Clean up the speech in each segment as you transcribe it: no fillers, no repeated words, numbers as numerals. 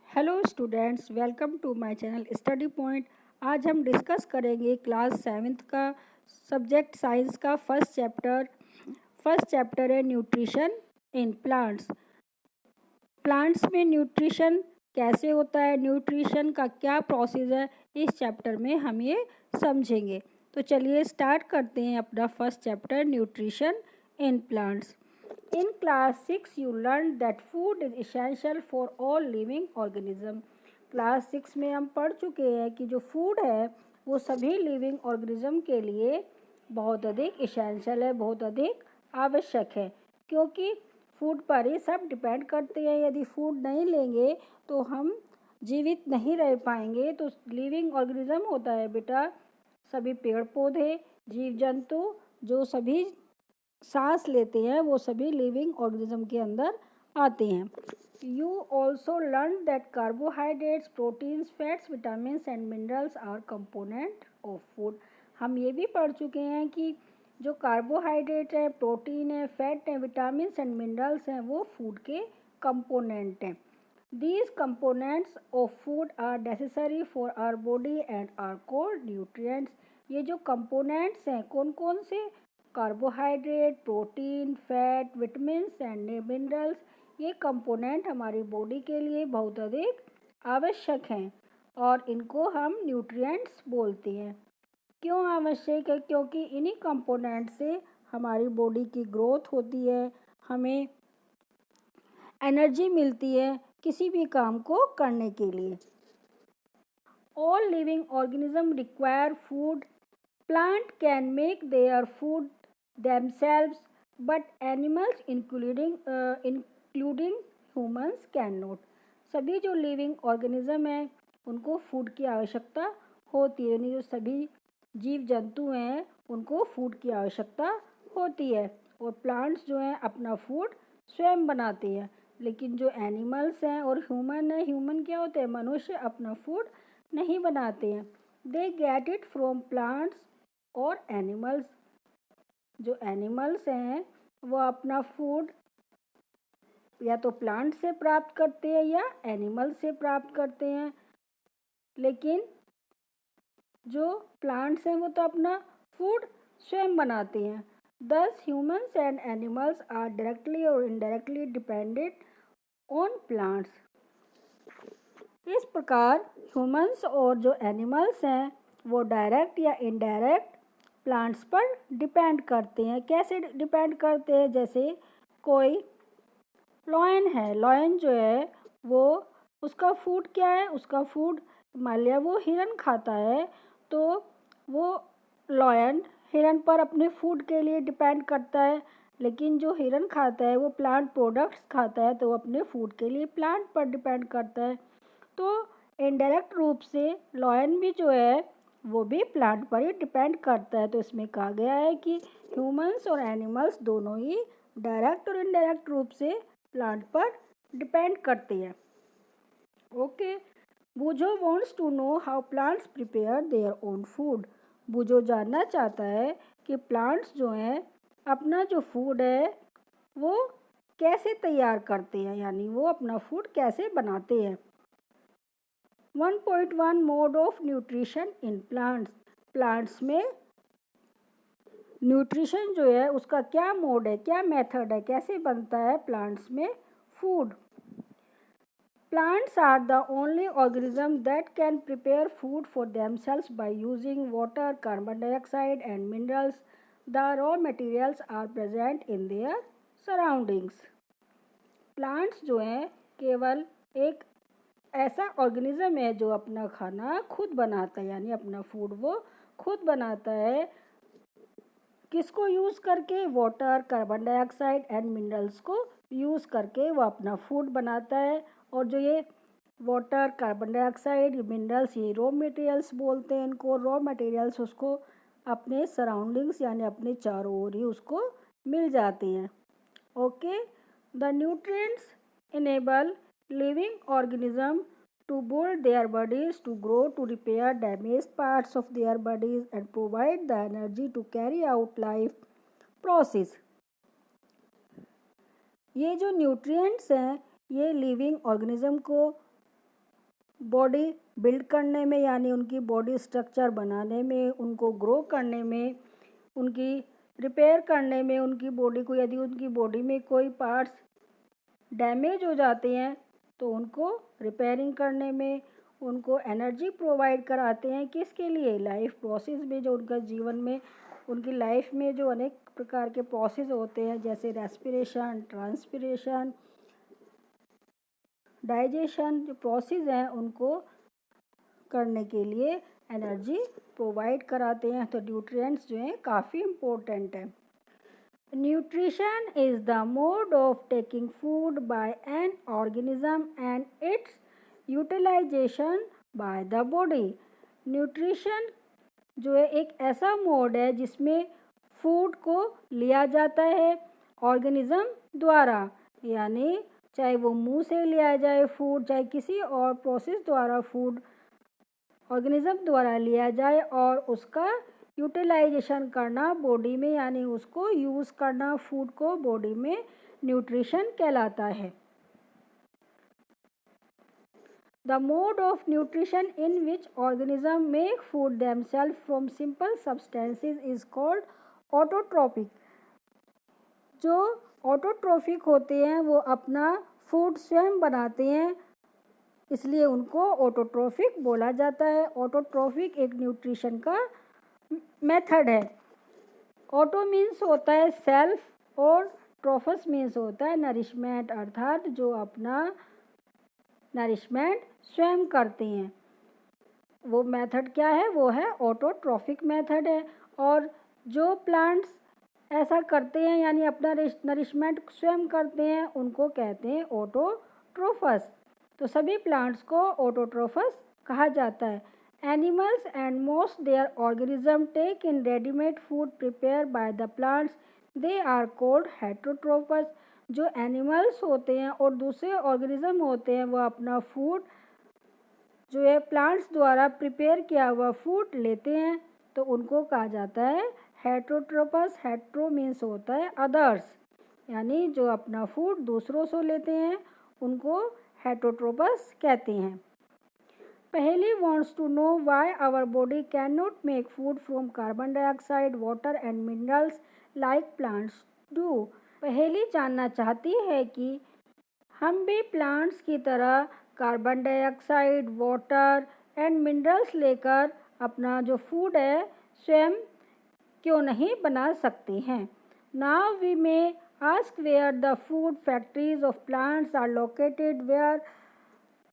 Hello students, welcome to my channel study point. आज हम discuss करेंगे क्लास 7th का सब्जेक्ट साइंस का फर्स्ट चैप्टर है न्यूट्रिशन इन प्लांट्स। प्लांट्स में न्यूट्रिशन कैसे होता है, न्यूट्रिशन का क्या प्रोसेस है, इस चैप्टर में हम ये समझेंगे। तो चलिए स्टार्ट करते हैं अपना first chapter nutrition in plants. In class 6 you learned that food is essential for all living organism। Class 6 में हम पढ़ चुके हैं कि जो फूड है वो सभी लिविंग ऑर्गेनिज्म के लिए बहुत अधिक इसेंशियल है, बहुत अधिक आवश्यक है, क्योंकि फूड पर ही सब डिपेंड करते हैं। यदि फूड नहीं लेंगे तो हम जीवित नहीं रह पाएंगे। तो लिविंग ऑर्गेनिज्म होता है बेटा सभी पेड़ पौधे, जीव जंतु जो सभी सांस लेते हैं वो सभी लिविंग ऑर्गेनिज्म के अंदर आते हैं। You also learn that carbohydrates, proteins, fats, vitamins and minerals R component of food. हम ये भी पढ़ चुके हैं कि जो कार्बोहाइड्रेट है, प्रोटीन है, फैट है, विटामिन्स एंड मिनरल्स हैं वो फूड के कंपोनेंट हैं। These components of food are necessary for our body and are called nutrients। ये जो कंपोनेंट्स हैं कौन कौन से, carbohydrate, protein, fat, vitamins and minerals, ये कंपोनेंट हमारी बॉडी के लिए बहुत अधिक आवश्यक हैं और इनको हम न्यूट्रिएंट्स बोलते हैं। क्यों आवश्यक है? क्योंकि इन्हीं कंपोनेंट से हमारी बॉडी की ग्रोथ होती है, हमें एनर्जी मिलती है किसी भी काम को करने के लिए। All living organism require food. Plant can make their food themselves but animals including humans cannot। सभी जो लिविंग ऑर्गेनिज्म हैं उनको फूड की आवश्यकता होती है, यानी जो सभी जीव जंतु हैं उनको फूड की आवश्यकता होती है और प्लांट्स जो हैं अपना फूड स्वयं बनाते हैं। लेकिन जो एनिमल्स हैं और ह्यूमन है, ह्यूमन क्या होते हैं, मनुष्य अपना फूड नहीं बनाते हैं। They get it from plants और एनिमल्स। जो एनिमल्स हैं वो अपना फूड या तो प्लांट से प्राप्त करते हैं या एनिमल से प्राप्त करते हैं, लेकिन जो प्लांट्स हैं वो तो अपना फूड स्वयं बनाते हैं। Thus humans and animals are directly और इनडायरेक्टली डिपेंडेंट ऑन प्लांट्स। इस प्रकार ह्यूमंस और जो एनिमल्स हैं वो डायरेक्ट या इनडायरेक्ट प्लांट्स पर डिपेंड करते हैं। कैसे डिपेंड करते हैं? जैसे कोई लॉयन है, लॉयन जो है वो उसका फूड क्या है, उसका फूड मान लिया वो हिरन खाता है, तो वो लॉयन हिरन पर अपने फूड के लिए डिपेंड करता है। लेकिन जो हिरन खाता है वो प्लांट प्रोडक्ट्स खाता है, तो वो अपने फूड के लिए प्लांट पर डिपेंड करता है। तो इनडायरेक्ट रूप से लॉयन भी जो है वो भी प्लांट पर ही डिपेंड करता है। तो इसमें कहा गया है कि ह्यूमंस और एनिमल्स दोनों ही डायरेक्ट और इनडायरेक्ट रूप से प्लांट पर डिपेंड करते हैं। Okay, Boojho wants to know how plants prepare their own food. Boojho जानना चाहता है कि प्लांट्स जो हैं अपना जो फूड है वो कैसे तैयार करते हैं, यानी वो अपना फूड कैसे बनाते हैं। 1.1 mode of nutrition in plants. Plants में न्यूट्रिशन जो है उसका क्या मोड है, क्या मेथड है, कैसे बनता है प्लांट्स में food. Plants are the only organism that can prepare food for themselves by using water, carbon dioxide and minerals. The raw materials are present in their surroundings। Plants जो हैं केवल एक ऐसा ऑर्गेनिज्म है जो अपना खाना खुद बनाता है, यानी अपना फूड वो खुद बनाता है। किसको यूज़ करके? Water, carbon dioxide and minerals को यूज़ करके वो अपना फूड बनाता है। और जो ये वाटर, कार्बन डाइऑक्साइड, मिनरल्स, ये रॉ मटेरियल्स बोलते हैं इनको। रॉ मटेरियल्स उसको अपने सराउंडिंग्स यानी अपने चारों ओर ही उसको मिल जाते हैं। Okay, the nutrients enable living organism to build their bodies, to grow, to repair damaged parts of their bodies and provide the energy to carry out life process। ये जो न्यूट्रिएंट्स हैं ये लिविंग ऑर्गेनिज्म को body build करने में, यानी उनकी body structure बनाने में, उनको ग्रो करने में, उनकी रिपेयर करने में, उनकी बॉडी को, यदि उनकी बॉडी में कोई पार्ट्स डैमेज हो जाते हैं तो उनको रिपेयरिंग करने में, उनको एनर्जी प्रोवाइड कराते हैं। किसके लिए? लाइफ प्रोसेस में, जो उनका जीवन में, उनकी लाइफ में जो अनेक प्रकार के प्रोसेस होते हैं, जैसे रेस्पिरेशन, ट्रांसपिरेशन, डाइजेशन, जो प्रोसेस हैं उनको करने के लिए एनर्जी प्रोवाइड कराते हैं। तो न्यूट्रिएंट्स जो हैं काफ़ी इम्पोर्टेंट है। Nutrition is the mode of taking food by an organism and its utilization by the body. Nutrition जो है एक ऐसा मोड है जिसमें फूड को लिया जाता है ऑर्गेनिज्म द्वारा, यानी चाहे वो मुंह से लिया जाए फूड, चाहे किसी और प्रोसेस द्वारा फूड ऑर्गेनिज्म द्वारा लिया जाए, और उसका यूटिलाइजेशन करना बॉडी में, यानी उसको यूज़ करना फूड को बॉडी में, न्यूट्रिशन कहलाता है। The mode of nutrition in which organisms make food themselves from simple substances is called autotrophic। जो ऑटोट्रोफिक होते हैं वो अपना फूड स्वयं बनाते हैं, इसलिए उनको ऑटोट्रोफिक बोला जाता है। ऑटोट्रोफिक एक न्यूट्रिशन का मेथड है। ऑटो मीन्स होता है सेल्फ और ट्रोफस मीन्स होता है नरिशमेंट, अर्थात जो अपना नरिशमेंट स्वयं करते हैं। वो मेथड क्या है? वो है ऑटोट्रोफिक मेथड है। और जो प्लांट्स ऐसा करते हैं, यानी अपना नरिशमेंट स्वयं करते हैं, उनको कहते हैं ऑटोट्रोफस। तो सभी प्लांट्स को ऑटोट्रोफस कहा जाता है। Animals and most their organism take in readymade food prepare by the plants, they are called heterotrophs. जो एनिमल्स होते हैं और दूसरे ऑर्गेनिज्म होते हैं वो अपना फूड जो है प्लांट्स द्वारा प्रिपेयर किया हुआ फूड लेते हैं, तो उनको कहा जाता है हेटरोट्रोपस। हेट्रो मीन्स होता है अदर्स, यानी जो अपना फूड दूसरों से लेते हैं उनको हेटरोट्रोपस कहते हैं। पहली wants to know why our body cannot make food from carbon dioxide, water and minerals like plants do। पहली जानना चाहती है कि हम भी प्लांट्स की तरह carbon dioxide, water and minerals लेकर अपना जो फूड है स्वयं क्यों नहीं बना सकते हैं। Now we may ask where the food factories of plants are located,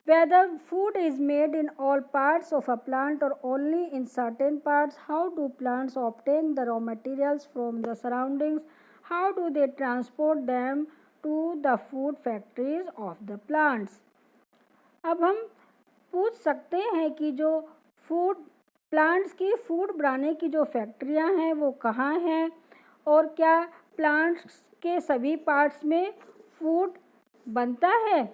whether food is made in all parts of a plant or only in certain parts, how do plants obtain the raw materials from the surroundings, how do they transport them to the food factories of the plants। अब हम पूछ सकते हैं कि जो food plants की food बनाने की जो फैक्ट्रियां हैं वो कहाँ हैं, और क्या प्लांट्स के सभी पार्ट्स में फूड बनता है।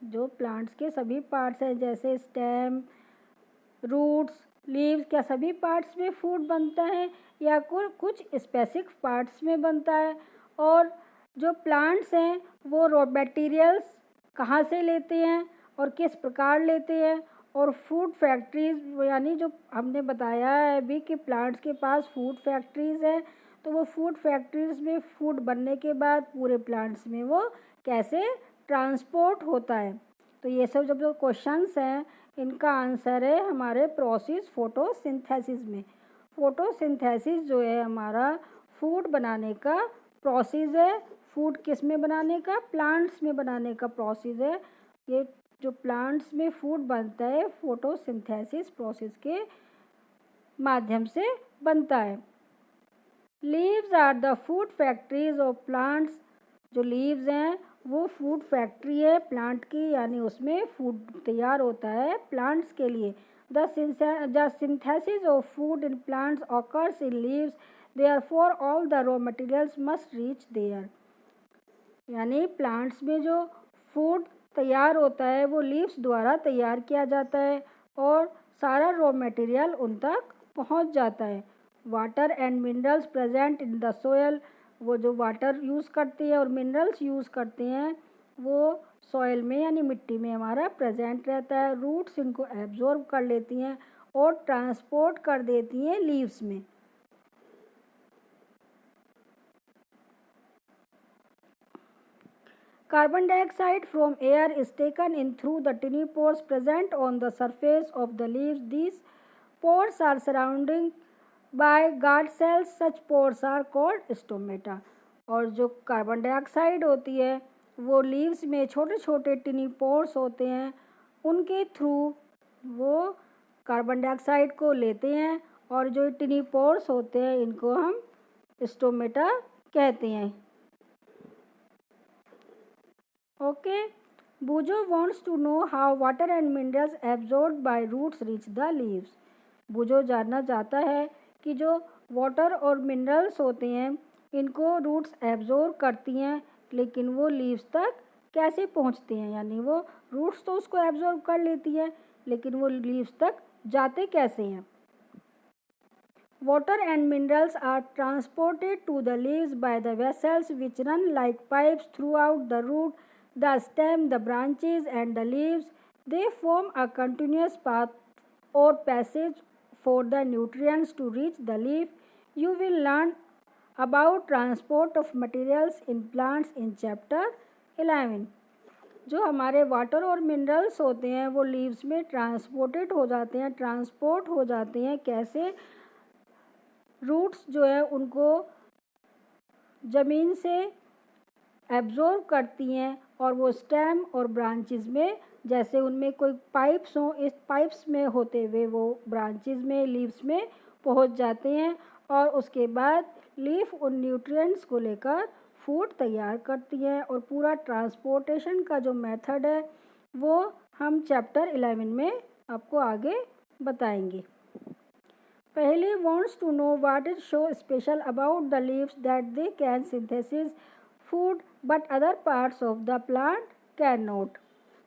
जो प्लांट्स के सभी पार्ट्स हैं जैसे स्टेम, रूट्स, लीव्स, क्या सभी पार्ट्स में फूड बनता है या कुछ स्पेसिफिक पार्ट्स में बनता है। और जो प्लांट्स हैं वो रॉ मटेरियल्स कहाँ से लेते हैं और किस प्रकार लेते हैं। और फूड फैक्ट्रीज, यानी जो हमने बताया है अभी कि प्लांट्स के पास फूड फैक्ट्रीज़ हैं, तो वो फूड फैक्ट्रीज़ में फूड बनने के बाद पूरे प्लांट्स में वो कैसे ट्रांसपोर्ट होता है। तो ये सब जब जो क्वेश्चंस हैं इनका आंसर है हमारे प्रोसेस फोटोसिंथेसिस में। फोटोसिंथेसिस जो है हमारा फूड बनाने का प्रोसेस है। फूड किस में बनाने का? प्लांट्स में बनाने का प्रोसेस है। ये जो प्लांट्स में फूड बनता है फोटोसिंथेसिस प्रोसेस के माध्यम से बनता है। Leaves are the food factories of plants. जो लीव्स हैं वो फूड फैक्ट्री है प्लांट की, यानी उसमें फूड तैयार होता है प्लांट्स के लिए। The synthesis of food in plants occurs in leaves, therefore all the raw materials must reach there. यानी प्लांट्स में जो फूड तैयार होता है वो लीव्स द्वारा तैयार किया जाता है और सारा रॉ मटेरियल उन तक पहुंच जाता है। Water and minerals present in the soil, वो जो वाटर यूज़ करते हैं और मिनरल्स यूज़ करते हैं वो सॉइल में यानी मिट्टी में हमारा प्रेजेंट रहता है। रूट्स इनको एब्जॉर्ब कर लेती हैं और ट्रांसपोर्ट कर देती हैं लीव्स में। Carbon dioxide from air is taken in through the tiny pores present on the surface of the leaves. These pores are surrounded by guard cells. Such pores are called stomata. और जो carbon dioxide होती है वो leaves में छोटे छोटे टिनी pores होते हैं, उनके थ्रू वो कार्बन डाइऑक्साइड को लेते हैं और जो टिनी पोर्स होते हैं इनको हम स्टोमेटा कहते हैं। Okay, Bujo wants to know how water and minerals absorbed by roots reach the leaves. बुजो जानना चाहता है कि जो वाटर और मिनरल्स होते हैं इनको रूट्स एब्जॉर्ब करती हैं, लेकिन वो लीव्स तक कैसे पहुंचते हैं, यानी वो रूट्स तो उसको एब्जॉर्ब कर लेती है लेकिन वो लीव्स तक जाते कैसे हैं। Water and minerals are transported to the leaves by the vessels which run like pipes throughout the root, the stem, the branches and the leaves. They form a continuous path or passage for the nutrients to reach the leaf. You will learn about transport of materials in plants in chapter 11. जो हमारे water और minerals होते हैं वो leaves में transported हो जाते हैं, ट्रांसपोर्ट हो जाते हैं कैसे। रूट्स जो है उनको ज़मीन से एब्जॉर्ब करती हैं और वो स्टेम और ब्रांचेस में, जैसे उनमें कोई पाइप्स हों, इस पाइप्स में होते हुए वो ब्रांचेस में, लीव्स में पहुंच जाते हैं और उसके बाद लीफ उन न्यूट्रिएंट्स को लेकर फूड तैयार करती है। और पूरा ट्रांसपोर्टेशन का जो मेथड है वो हम चैप्टर 11 में आपको आगे बताएंगे। पहले wants to know what is so special about the leaves that they can synthesize food but other parts of the plant cannot.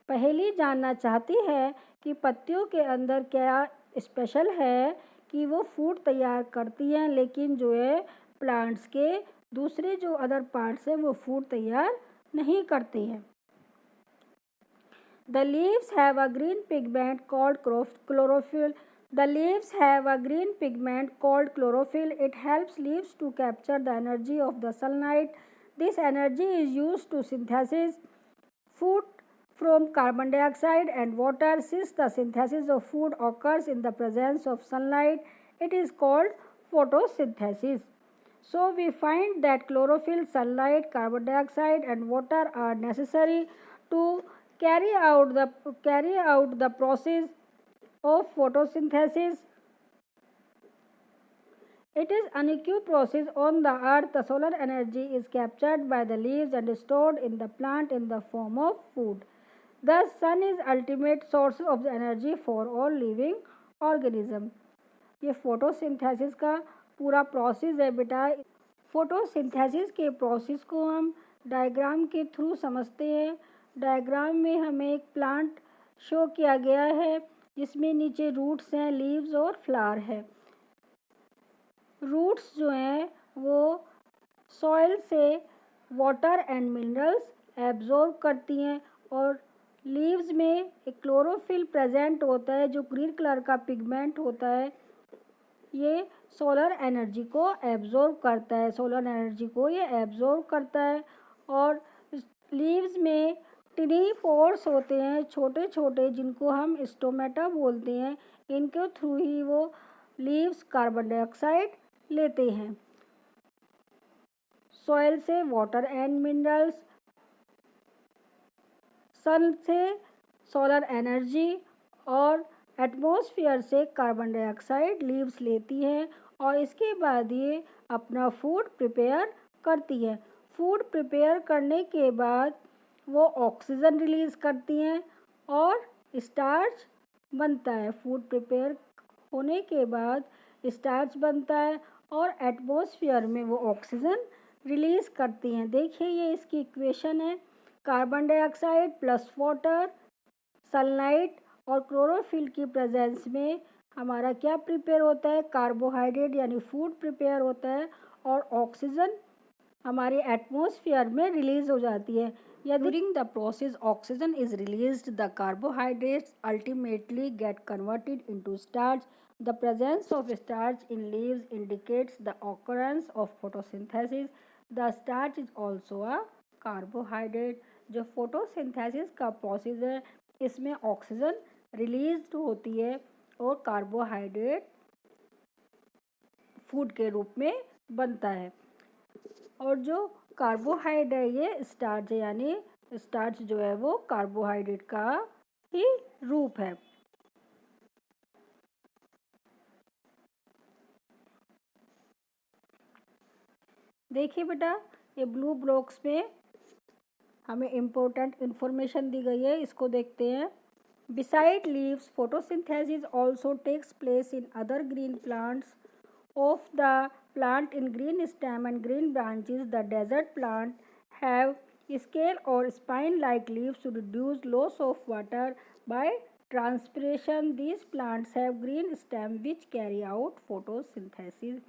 पहली जानना चाहती है कि पत्तियों के अंदर क्या स्पेशल है कि वो फूड तैयार करती हैं, लेकिन जो है प्लांट्स के दूसरे जो अदर पार्ट्स हैं वो फूड तैयार नहीं करते हैं। The leaves have a green pigment called chlorophyll. The leaves have a green pigment called chlorophyll. It helps leaves to capture the energy of the sunlight. This energy is used to synthesize food from carbon dioxide and water. Since the synthesis of food occurs in the presence of sunlight, it is called photosynthesis. So we find that chlorophyll, sunlight, carbon dioxide and water are necessary to carry out the process of photosynthesis. It is an acute process on the earth. The solar energy is captured by the leaves and stored in the plant in the form of food. The sun is ultimate source of the energy for all living organism. ये photosynthesis का पूरा process है बेटा। Photosynthesis के process को हम diagram के through समझते हैं। डायग्राम में हमें एक प्लांट शो किया गया है जिसमें नीचे रूट्स हैं, लीव्स और फ्लावर है। रूट्स जो हैं वो सॉइल से वाटर एंड मिनरल्स एब्जॉर्ब करती हैं और लीव्स में एक क्लोरोफिल प्रेजेंट होता है जो ग्रीन कलर का पिगमेंट होता है। ये सोलर एनर्जी को एब्जॉर्ब करता है, सोलर एनर्जी को ये एब्जॉर्ब करता है। और लीव्स में टिनी पोर्स होते हैं छोटे छोटे, जिनको हम स्टोमेटा बोलते हैं। इनके थ्रू ही वो लीव्स कार्बन डाइऑक्साइड लेते हैं सॉइल से, वाटर एंड मिनरल्स, सन से सोलर एनर्जी और एटमॉस्फेयर से कार्बन डाइऑक्साइड लीव्स लेती हैं और इसके बाद ये अपना फूड प्रिपेयर करती है। फूड प्रिपेयर करने के बाद वो ऑक्सीजन रिलीज़ करती हैं और स्टार्च बनता है। फूड प्रिपेयर होने के बाद स्टार्च बनता है और एटमॉस्फेयर में वो ऑक्सीजन रिलीज़ करती हैं। देखिए ये इसकी इक्वेशन है, carbon dioxide plus water, sunlight और क्लोरोफिल की प्रेजेंस में हमारा क्या प्रिपेयर होता है, कार्बोहाइड्रेट यानी फूड प्रिपेयर होता है और ऑक्सीजन हमारे एटमॉस्फेयर में रिलीज़ हो जाती है। During the process, oxygen is released. The carbohydrates ultimately get converted into starch. The presence of starch in leaves indicates the occurrence of photosynthesis. The starch is also a carbohydrate. जो photosynthesis का process है इसमें oxygen release होती है और carbohydrate food के रूप में बनता है। और जो कार्बोहाइड्रेट है ये स्टार्च है, यानी स्टार्च जो है वो कार्बोहाइड्रेट का ही रूप है। देखिए बेटा, ये ब्लू ब्लॉक्स में हमें इम्पोर्टेंट इंफॉर्मेशन दी गई है, इसको देखते हैं। Besides leaves photosynthesis also takes place in other green plants of the plant in green stem and green branches. The desert plant have scale or spine like leaves to reduce loss of water by transpiration. These plants have green stem which carry out photosynthesis.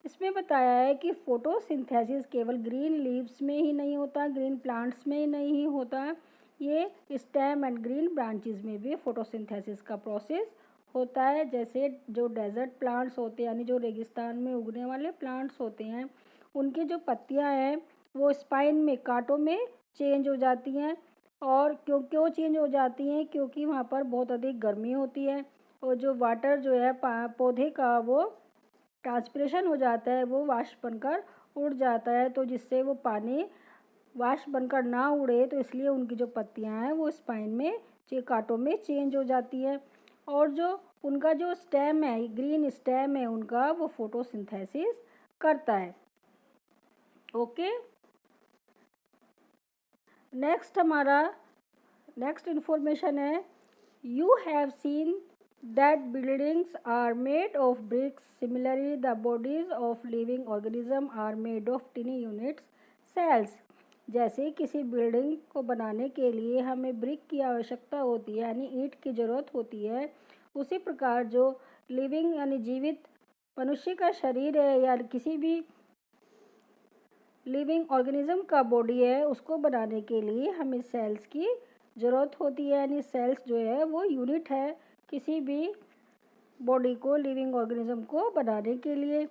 इसमें बताया है कि photosynthesis केवल green leaves में ही नहीं होता, green plants में ही नहीं होता, ये स्टेम एंड ग्रीन ब्रांचेस में भी फोटोसिंथेसिस का प्रोसेस होता है। जैसे जो डेजर्ट प्लांट्स होते हैं, यानी जो रेगिस्तान में उगने वाले प्लांट्स होते हैं, उनकी जो पत्तियां हैं वो स्पाइन में, कांटों में चेंज हो जाती हैं। और क्यों चेंज हो जाती हैं? क्योंकि वहाँ पर बहुत अधिक गर्मी होती है और जो वाटर जो है पौधे का वो ट्रांसपिरेशन हो जाता है, वो वाष्प बनकर उड़ जाता है। तो जिससे वो पानी वाष्प बनकर ना उड़े, तो इसलिए उनकी जो पत्तियां हैं वो स्पाइन में कांटों में चेंज हो जाती है। और जो उनका जो स्टेम है, ग्रीन स्टेम है उनका, वो फोटोसिंथेसिस करता है। ओके, नेक्स्ट इंफॉर्मेशन है, you have seen that buildings are made of bricks, similarly the bodies of living organism are made of tiny units cells. जैसे किसी बिल्डिंग को बनाने के लिए हमें ब्रिक की आवश्यकता होती है, यानी ईंट की ज़रूरत होती है, उसी प्रकार जो लिविंग यानी जीवित मनुष्य का शरीर है या किसी भी लिविंग ऑर्गेनिज्म का बॉडी है, उसको बनाने के लिए हमें सेल्स की ज़रूरत होती है। यानी सेल्स जो है वो यूनिट है किसी भी बॉडी को, लिविंग ऑर्गेनिज्म को बनाने के लिए।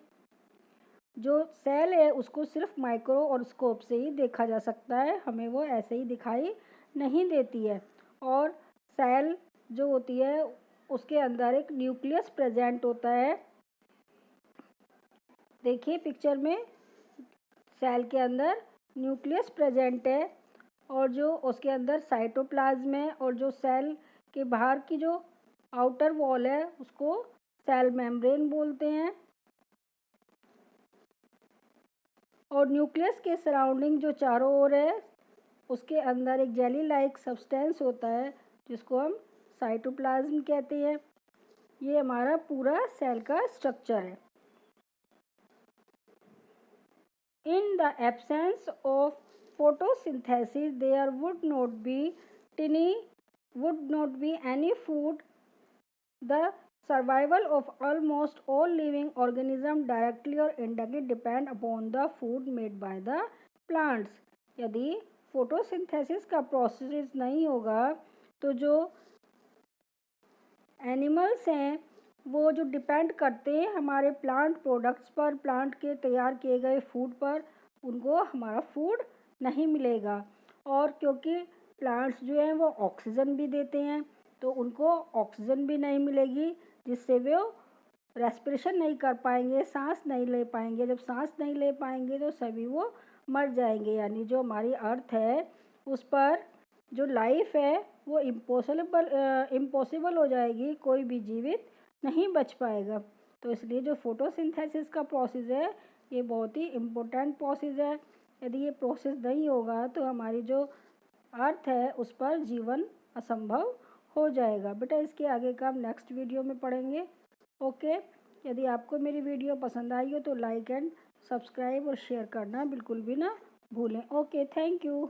जो सेल है उसको सिर्फ माइक्रो और स्कोप से ही देखा जा सकता है, हमें वो ऐसे ही दिखाई नहीं देती है। और सेल जो होती है उसके अंदर एक न्यूक्लियस प्रेजेंट होता है। देखिए पिक्चर में सेल के अंदर न्यूक्लियस प्रेजेंट है और जो उसके अंदर साइटोप्लाज्म है, और जो सेल के बाहर की जो आउटर वॉल है उसको सेल मेम्ब्रेन बोलते हैं। और न्यूक्लियस के सराउंडिंग जो चारों ओर है उसके अंदर एक जेली लाइक सब्सटेंस होता है जिसको हम साइटोप्लाज्म कहते हैं। ये हमारा पूरा सेल का स्ट्रक्चर है। In the absence of photosynthesis, there would not be any food. The survival of almost all living organisms directly or indirectly depend upon the food made by the plants. यदि photosynthesis का process नहीं होगा तो जो animals हैं वो जो depend करते हैं हमारे प्लांट प्रोडक्ट्स पर, प्लांट के तैयार किए गए फूड पर, उनको हमारा फूड नहीं मिलेगा। और क्योंकि प्लांट्स जो हैं वो ऑक्सीजन भी देते हैं, तो उनको ऑक्सीजन भी नहीं मिलेगी, जिससे वो रेस्पिरेशन नहीं कर पाएंगे, सांस नहीं ले पाएंगे। जब सांस नहीं ले पाएंगे तो सभी वो मर जाएंगे। यानी जो हमारी अर्थ है उस पर जो लाइफ है वो इम्पॉसिबल हो जाएगी, कोई भी जीवित नहीं बच पाएगा। तो इसलिए जो फोटोसिंथेसिस का प्रोसेस है ये बहुत ही इम्पोर्टेंट प्रोसेस है। यदि ये प्रोसेस नहीं होगा तो हमारी जो अर्थ है उस पर जीवन असंभव हो जाएगा। बेटा इसके आगे का हम नेक्स्ट वीडियो में पढ़ेंगे। ओके, यदि आपको मेरी वीडियो पसंद आई हो तो लाइक एंड सब्सक्राइब और शेयर करना बिल्कुल भी ना भूलें। Okay, thank you.